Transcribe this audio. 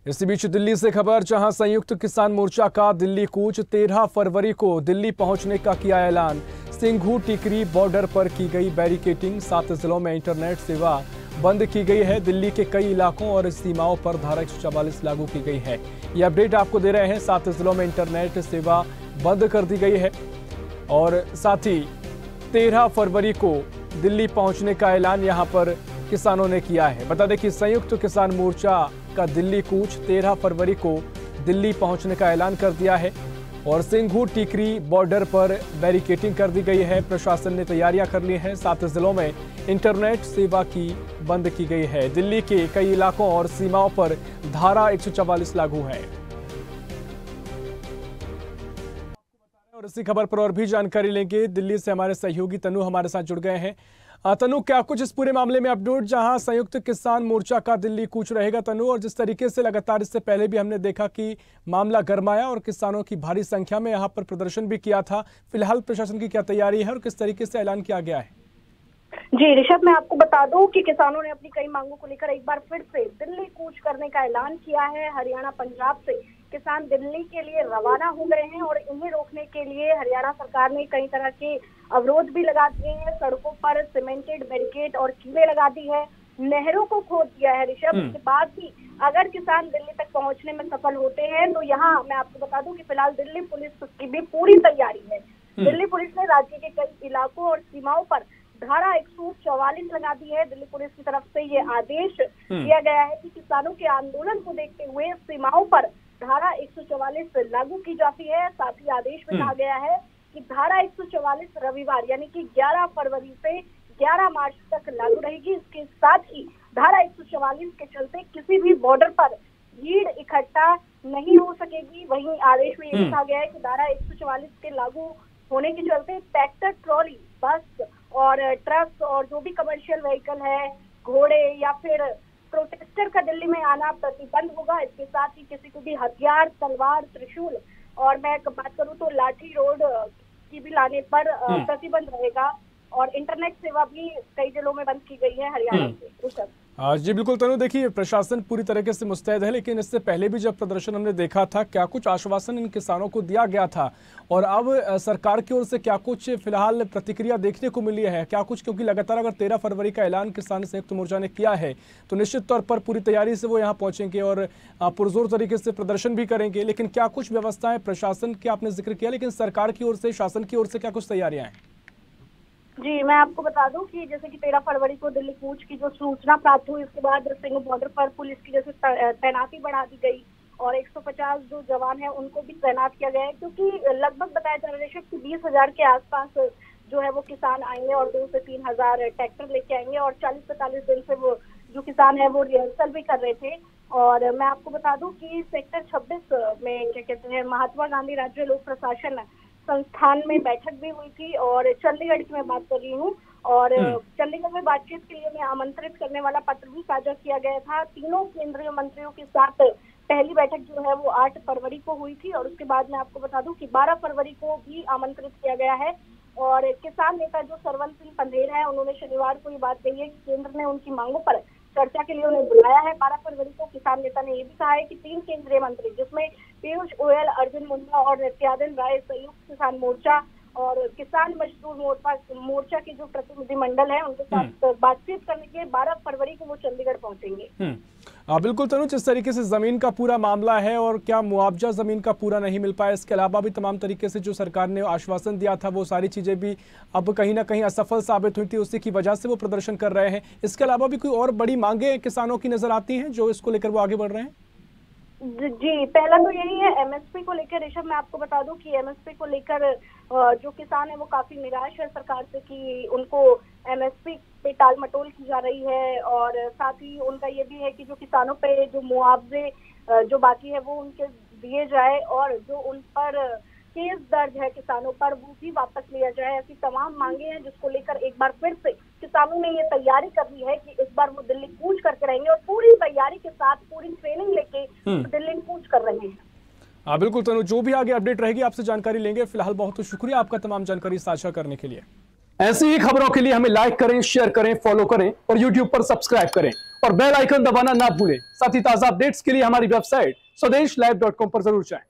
इसी बीच दिल्ली से खबर, जहां संयुक्त किसान मोर्चा का दिल्ली कूच 13 फरवरी को दिल्ली पहुंचने का किया ऐलान। सिंघू टिकरी बॉर्डर पर की गई बैरिकेटिंग, 7 जिलों में इंटरनेट सेवा बंद की गई है। दिल्ली के कई इलाकों और सीमाओं पर धारा 144 लागू की गई है। ये अपडेट आपको दे रहे हैं। 7 जिलों में इंटरनेट सेवा बंद कर दी गई है और साथ ही 13 फरवरी को दिल्ली पहुंचने का ऐलान यहां पर किसानों ने किया है। बता दें कि संयुक्त किसान मोर्चा का दिल्ली कूच 13 फरवरी को दिल्ली पहुंचने का ऐलान कर दिया है और सिंघू टिकरी बॉर्डर पर बैरिकेटिंग कर दी गई है। प्रशासन ने तैयारियां कर ली हैं। 7 जिलों में इंटरनेट सेवा की बंद की गई है। दिल्ली के कई इलाकों और सीमाओं पर धारा 144 लागू है। और इसी खबर पर और भी जानकारी लेंगे। दिल्ली से हमारे सहयोगी तनु हमारे साथ जुड़ गए हैं। तनु, क्या कुछ इस पूरे मामले में अपडेट, जहां संयुक्त किसान मोर्चा का दिल्ली कूच रहेगा तनु, और जिस तरीके से लगातार इससे पहले भी हमने देखा कि मामला गरमाया और किसानों की भारी संख्या में यहां पर प्रदर्शन भी किया था। फिलहाल प्रशासन की क्या तैयारी है और किस तरीके से ऐलान किया गया है? जी ऋषभ, मैं आपको बता दूं कि किसानों ने अपनी कई मांगों को लेकर एक बार फिर से दिल्ली कूच करने का ऐलान किया है। हरियाणा, पंजाब से किसान दिल्ली के लिए रवाना हो गए हैं और इन्हें रोकने के लिए हरियाणा सरकार ने कई तरह के अवरोध भी लगा दिए हैं। सड़कों पर सीमेंटेड बैरिकेड और कीलें लगा दी है, नहरों को खोद दिया है। ऋषभ, इसके बाद भी अगर किसान दिल्ली तक पहुंचने में सफल होते हैं तो यहाँ मैं आपको बता दूं कि फिलहाल दिल्ली पुलिस की भी पूरी तैयारी है। दिल्ली पुलिस ने राज्य के कई इलाकों और सीमाओं पर धारा 144 लगा दी है। दिल्ली पुलिस की तरफ से ये आदेश दिया गया है कि किसानों के आंदोलन को देखते हुए सीमाओं पर धारा 144 लागू की जाती है। साथ ही आदेश में कहा गया है कि धारा 144 रविवार यानी कि 11 फरवरी से 11 मार्च तक लागू रहेगी। इसके साथ ही धारा 144 के चलते किसी भी बॉर्डर पर भीड़ इकट्ठा नहीं हो सकेगी। वहीं आदेश में ये कहा गया है कि धारा 144 के लागू होने के चलते ट्रैक्टर, ट्रॉली, बस और ट्रक और जो भी कमर्शियल व्हीकल है, घोड़े या फिर प्रोटेस्टर का दिल्ली में आना प्रतिबंध होगा। इसके साथ ही किसी को भी हथियार, तलवार, त्रिशूल और मैं बात करूं तो लाठी रोड की भी लाने पर प्रतिबंध रहेगा। और इंटरनेट सेवा भी कई जिलों में बंद की गई है हरियाणा से। जी बिल्कुल तनु, देखिए प्रशासन पूरी तरीके से मुस्तैद है, लेकिन इससे पहले भी जब प्रदर्शन हमने देखा था, क्या कुछ आश्वासन इन किसानों को दिया गया था और अब सरकार की ओर से क्या कुछ फिलहाल प्रतिक्रिया देखने को मिली है? क्या कुछ, क्योंकि लगातार अगर 13 फरवरी का ऐलान किसान संयुक्त मोर्चा ने किया है तो निश्चित तौर पर पूरी तैयारी से वो यहाँ पहुंचेंगे और पुरजोर तरीके से प्रदर्शन भी करेंगे, लेकिन क्या कुछ व्यवस्थाएं प्रशासन की आपने जिक्र किया, लेकिन सरकार की ओर से, शासन की ओर से क्या कुछ तैयारियां हैं? जी, मैं आपको बता दूं कि जैसे कि 13 फरवरी को दिल्ली कूच की जो सूचना प्राप्त हुई, उसके बाद सिंघू बॉर्डर पर पुलिस की जैसे तैनाती बढ़ा दी गई और 150 जो जवान हैं उनको भी तैनात किया गया है, क्योंकि लगभग बताया जा रहा है कि 20,000 के आसपास जो है वो किसान आएंगे और 2 से 3 हजार ट्रैक्टर लेके आएंगे और 40-45 दिन से वो जो किसान है वो रिहर्सल भी कर रहे थे। और मैं आपको बता दूं कि सेक्टर 26 में क्या कहते हैं महात्मा गांधी राज्य लोक प्रशासन संस्थान में बैठक भी हुई थी और चंडीगढ़ की मैं बात कर रही हूँ। और चंडीगढ़ में बातचीत के लिए मैं आमंत्रित करने वाला पत्र भी साझा किया गया था। तीनों केंद्रीय मंत्रियों के साथ पहली बैठक जो है वो 8 फरवरी को हुई थी और उसके बाद मैं आपको बता दूं कि 12 फरवरी को भी आमंत्रित किया गया है। और किसान नेता जो सरवन सिंह पंधेर है, उन्होंने शनिवार को ये बात कही है कि केंद्र ने उनकी मांगों पर चर्चा के लिए उन्हें बुलाया है। 12 फरवरी को किसान नेता ने ये भी कहा है कि 3 केंद्रीय मंत्री, जिसमें पीयूष गोयल, अर्जुन मुंडा और नित्यानंद राय, संयुक्त किसान मोर्चा और किसान मजदूर मोर्चा के जो प्रतिनिधिमंडल है उनके साथ बातचीत करने के लिए 12 फरवरी को वो चंडीगढ़ पहुंचेंगे। बिल्कुल तनु, जिस तरीके से जमीन का पूरा मामला है और क्या मुआवजा जमीन का पूरा नहीं मिल पाया, इसके अलावा भी तमाम तरीके से जो सरकार ने आश्वासन दिया था वो सारी चीजें भी अब कहीं ना कहीं असफल साबित हुई थी, उसी की वजह से वो प्रदर्शन कर रहे हैं। इसके अलावा भी कोई और बड़ी मांगे किसानों की नजर आती हैं जो इसको लेकर वो आगे बढ़ रहे हैं? जी, पहला तो यही है एमएसपी को लेकर। ऋषभ, मैं आपको बता दूं कि एमएसपी को लेकर जो किसान है वो काफी निराश है सरकार से कि उनको एमएसपी पे टाल मटोल की जा रही है। और साथ ही उनका ये भी है कि जो किसानों पे जो मुआवजे जो बाकी है वो उनके दिए जाए और जो उन पर केस दर्ज है किसानों पर वो भी वापस लिया जाए। ऐसी तमाम मांगे हैं जिसको लेकर एक बार फिर से किसानों ने ये तैयारी कर ली है कि इस बार वो दिल्ली कूच करके रहेंगे और पूरी तैयारी के साथ पूरी ट्रेनिंग लेके दिल्ली कूच कर रहे हैं। बिल्कुल तनु, जो भी आगे अपडेट रहेगी आपसे जानकारी लेंगे। फिलहाल बहुत शुक्रिया आपका तमाम जानकारी साझा करने के लिए। ऐसी ही खबरों के लिए हमें लाइक करें, शेयर करें, फॉलो करें और यूट्यूब पर सब्सक्राइब करें और बेल आइकन दबाना ना भूलें। साथ ही ताजा अपडेट्स के लिए हमारी वेबसाइट स्वदेशलाइव.com पर जरूर जाएं।